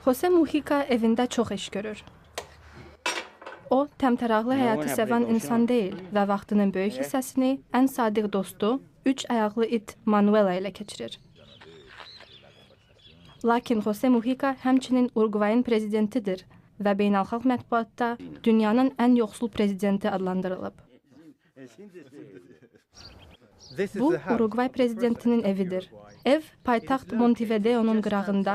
Jose Mujica evində çox iş görür. O, təmtəraqlı həyatı sevən insan deyil və vaxtının böyük hissəsini ən sadiq dostu, 3 ayaqlı it Manuela ilə keçirir. Lakin Jose Mujica həmçinin Uruguayın prezidentidir və beynəlxalq mətbuatda dünyanın ən yoxsul prezidenti adlandırılıb. Bu, Uruguay prezidentinin evidir. Ev, paytaxt Montevideo'nun qırağında,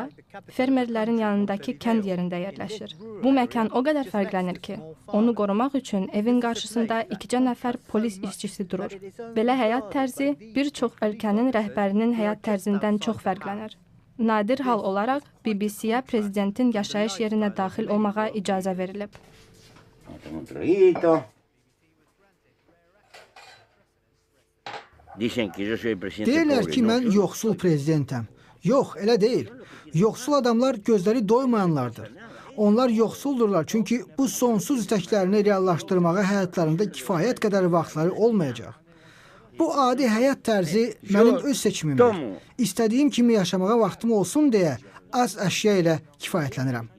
fermerlərin yanındakı kənd yerində yerləşir. Bu məkan o qədər fərqlənir ki, onu qorumaq üçün evin qarşısında 2 nəfər polis işçisi durur. Belə həyat tərzi bir çox ölkənin rəhbərinin həyat tərzindən çox fərqlənir. Nadir hal olaraq BBC-yə prezidentin yaşayış yerinə daxil olmağa icazə verilib. Deyirlər ki, mən yoxsul prezidentəm. Yox, elə deyil. Yoxsul adamlar gözləri doymayanlardır. Onlar yoxsuldurlar çünki bu sonsuz istəklərini reallaşdırmağa həyatlarında kifayət qədər vaxtları olmayacaq. Bu adi həyat tərzi mənim öz seçimimdir. İstədiyim kimi yaşamağa vaxtım olsun deyə az əşya ilə kifayətlənirəm.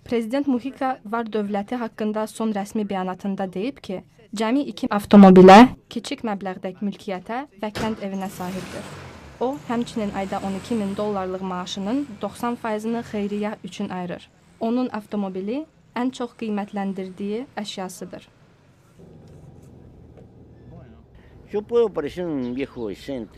Prezident Mujica var dövləti haqqında son rəsmi bəyanatında deyib ki, cəmi 2 avtomobilə, kiçik məbləğdəki mülkiyyətə və kənd evinə sahibdir. O, həmçinin ayda $12.000 maaşının 90%-ni xeyriyyə üçün ayırır. Onun avtomobili ən çox qiymətləndirdiyi əşyasıdır.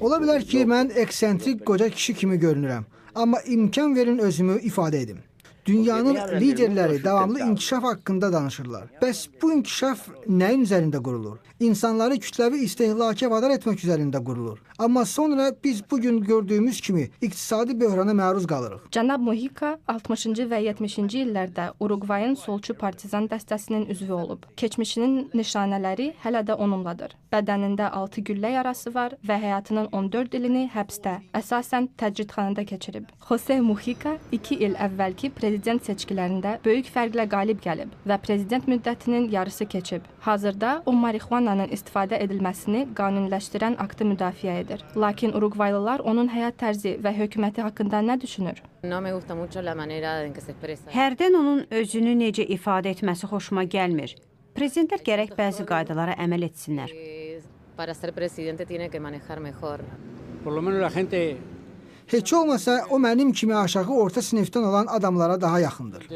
Ola bilər ki, mən eksentrik qoca kişi kimi görünürəm, amma imkan verin özümü ifadə edim. Dünyanın liderləri davamlı inkişaf haqqında danışırlar. Bəs bu inkişaf nəyin üzərində qurulur? İnsanları kütləvi istehlaka vadar etmək üzərində qurulur. Amma sonra biz bugün gördüyümüz kimi iqtisadi böhrana məruz qalırıq. Cənab Mujica 60-cı və 70-ci illərdə Uruguayın solçu partizan dəstəsinin üzvü olub. Keçmişinin nişanələri hələ də onunladır. Bədənində 6 güllə yarası var və həyatının 14 ilini həbsdə, əsasən təcridxanada keçirib. Jose Mujica 2 il əvvəlki prezident seçkilərində böyük fərqlə qalib gəlib və prezident müddətinin yarısı keçib. Hazırda o marixuananın istifadə edilməsini qanuniləşdirən aktı müdafiə edir. Lakin Uruguaylılar onun həyat tərzi və hökuməti haqqında nə düşünür? Hərdən onun özünü necə ifadə etməsi xoşuma gəlmir. Prezidentlər gərək bəzi qaydalara əməl etsinlər. Heç olmasa o mənim kimi aşağı orta sinifdən olan adamlara daha yaxındır.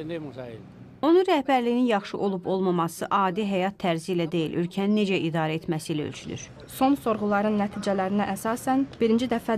Onun rəhbərliyinin yaxşı olub-olmaması adi həyat tərzi ilə deyil, ölkəni necə idarə etməsi ilə ölçülür. Son sorğuların nəticələrinə əsasən birinci dəfə